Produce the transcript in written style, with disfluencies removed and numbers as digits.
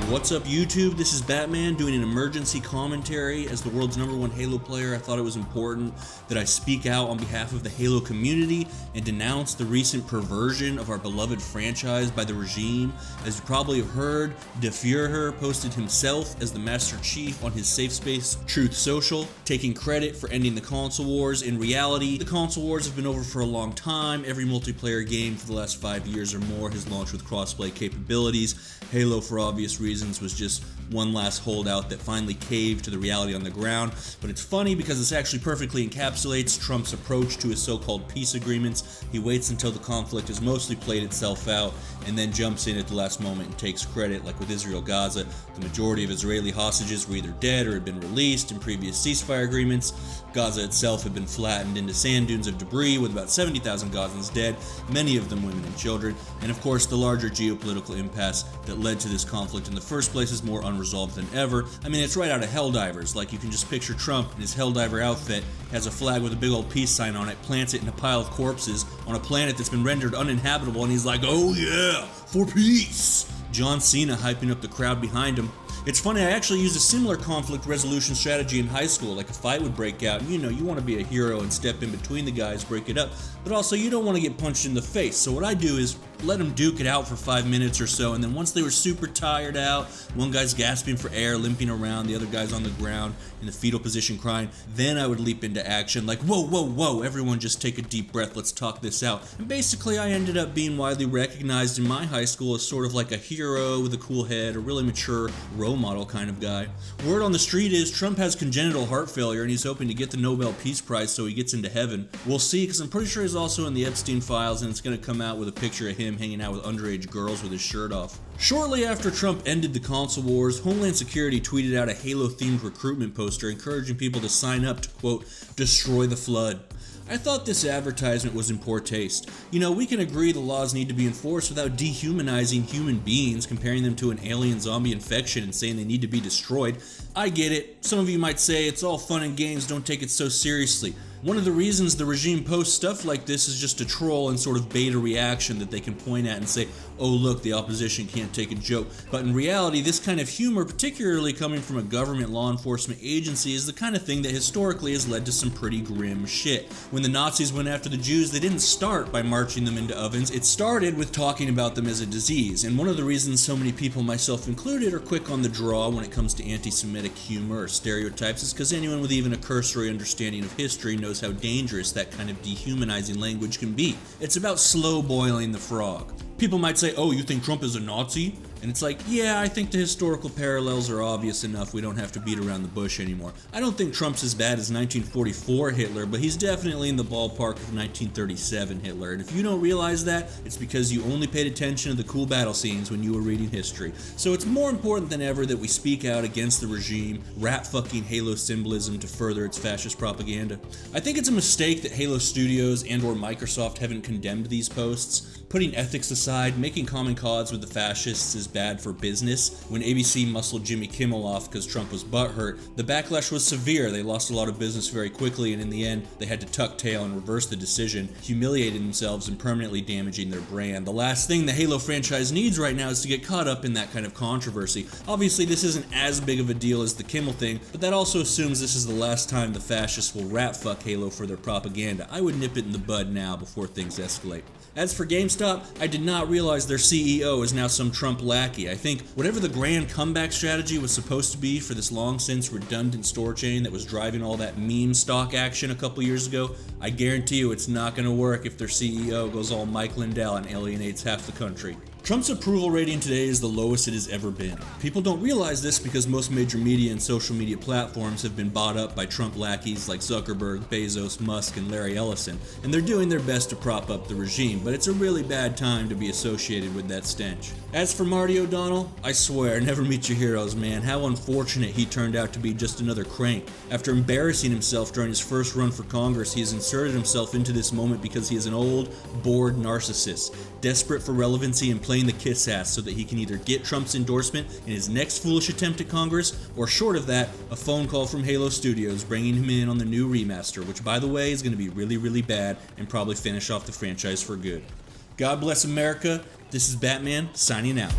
What's up YouTube? This is Batman doing an emergency commentary. As the world's #1 Halo player, I thought it was important that I speak out on behalf of the Halo community and denounce the recent perversion of our beloved franchise by the regime. As you probably have heard, Der Führer posted himself as the Master Chief on his safe space Truth Social, taking credit for ending the console wars. In reality, the console wars have been over for a long time. Every multiplayer game for the last 5 years or more has launched with crossplay capabilities. Halo, for obvious reasons, was just one last holdout that finally caved to the reality on the ground. But it's funny because this actually perfectly encapsulates Trump's approach to his so-called peace agreements. He waits until the conflict has mostly played itself out and then jumps in at the last moment and takes credit. Like with Israel-Gaza, the majority of Israeli hostages were either dead or had been released in previous ceasefire agreements. Gaza itself had been flattened into sand dunes of debris with about 70,000 Gazans dead, many of them women and children. And of course, the larger geopolitical impasse that led to this conflict in the first place is more unresolved than ever. I mean, it's right out of Helldivers. Like, you can just picture Trump in his Helldiver outfit, has a flag with a big old peace sign on it, plants it in a pile of corpses on a planet that's been rendered uninhabitable, and he's like, "Oh yeah, for peace!" John Cena hyping up the crowd behind him. It's funny, I actually used a similar conflict resolution strategy in high school. Like, a fight would break out, and you want to be a hero and step in between the guys, break it up, but also you don't want to get punched in the face. So what I do is let them duke it out for 5 minutes or so, and then once they were super tired out, one guy's gasping for air, limping around, the other guy's on the ground in the fetal position crying, then I would leap into action like, whoa, whoa, whoa, everyone just take a deep breath, let's talk this out. And basically I ended up being widely recognized in my high school as sort of like a hero with a cool head, a really mature role model kind of guy. Word on the street is Trump has congenital heart failure and he's hoping to get the Nobel Peace Prize so he gets into heaven. We'll see, because I'm pretty sure he's also in the Epstein files, and it's going to come out with a picture of him hanging out with underage girls with his shirt off. Shortly after Trump ended the console wars, Homeland Security tweeted out a Halo-themed recruitment poster encouraging people to sign up to, quote, destroy the flood. I thought this advertisement was in poor taste. You know, we can agree the laws need to be enforced without dehumanizing human beings, comparing them to an alien zombie infection and saying they need to be destroyed. I get it. Some of you might say it's all fun and games, don't take it so seriously. One of the reasons the regime posts stuff like this is just to troll and sort of bait a reaction that they can point at and say, oh look, the opposition can't take a joke. But in reality, this kind of humor, particularly coming from a government law enforcement agency, is the kind of thing that historically has led to some pretty grim shit. When the Nazis went after the Jews, they didn't start by marching them into ovens. It started with talking about them as a disease. And one of the reasons so many people, myself included, are quick on the draw when it comes to anti-Semitic humor or stereotypes is because anyone with even a cursory understanding of history knows how dangerous that kind of dehumanizing language can be. It's about slow boiling the frog. People might say, oh, you think Trump is a Nazi? And it's like, yeah, I think the historical parallels are obvious enough, we don't have to beat around the bush anymore. I don't think Trump's as bad as 1944 Hitler, but he's definitely in the ballpark of 1937 Hitler. And if you don't realize that, it's because you only paid attention to the cool battle scenes when you were reading history. So it's more important than ever that we speak out against the regime, rat fucking Halo symbolism to further its fascist propaganda. I think it's a mistake that Halo Studios and or Microsoft haven't condemned these posts. Putting ethics aside, making common cause with the fascists is bad for business. When ABC muscled Jimmy Kimmel off because Trump was butthurt, the backlash was severe. They lost a lot of business very quickly, and in the end, they had to tuck tail and reverse the decision, humiliating themselves and permanently damaging their brand. The last thing the Halo franchise needs right now is to get caught up in that kind of controversy. Obviously, this isn't as big of a deal as the Kimmel thing, but that also assumes this is the last time the fascists will rat fuck Halo for their propaganda. I would nip it in the bud now before things escalate. As for GameStop, I did not realize their CEO is now some Trump lackey. I think whatever the grand comeback strategy was supposed to be for this long since redundant store chain that was driving all that meme stock action a couple years ago, I guarantee you it's not going to work if their CEO goes all Mike Lindell and alienates half the country. Trump's approval rating today is the lowest it has ever been. People don't realize this because most major media and social media platforms have been bought up by Trump lackeys like Zuckerberg, Bezos, Musk, and Larry Ellison, and they're doing their best to prop up the regime, but it's a really bad time to be associated with that stench. As for Marty O'Donnell, I swear, never meet your heroes, man. How unfortunate he turned out to be just another crank. After embarrassing himself during his first run for Congress, he has inserted himself into this moment because he is an old, bored narcissist, desperate for relevancy and playing the kiss ass so that he can either get Trump's endorsement in his next foolish attempt at Congress, or short of that, a phone call from Halo Studios bringing him in on the new remaster, which by the way is going to be really, really bad and probably finish off the franchise for good. God bless America. This is Batman, signing out.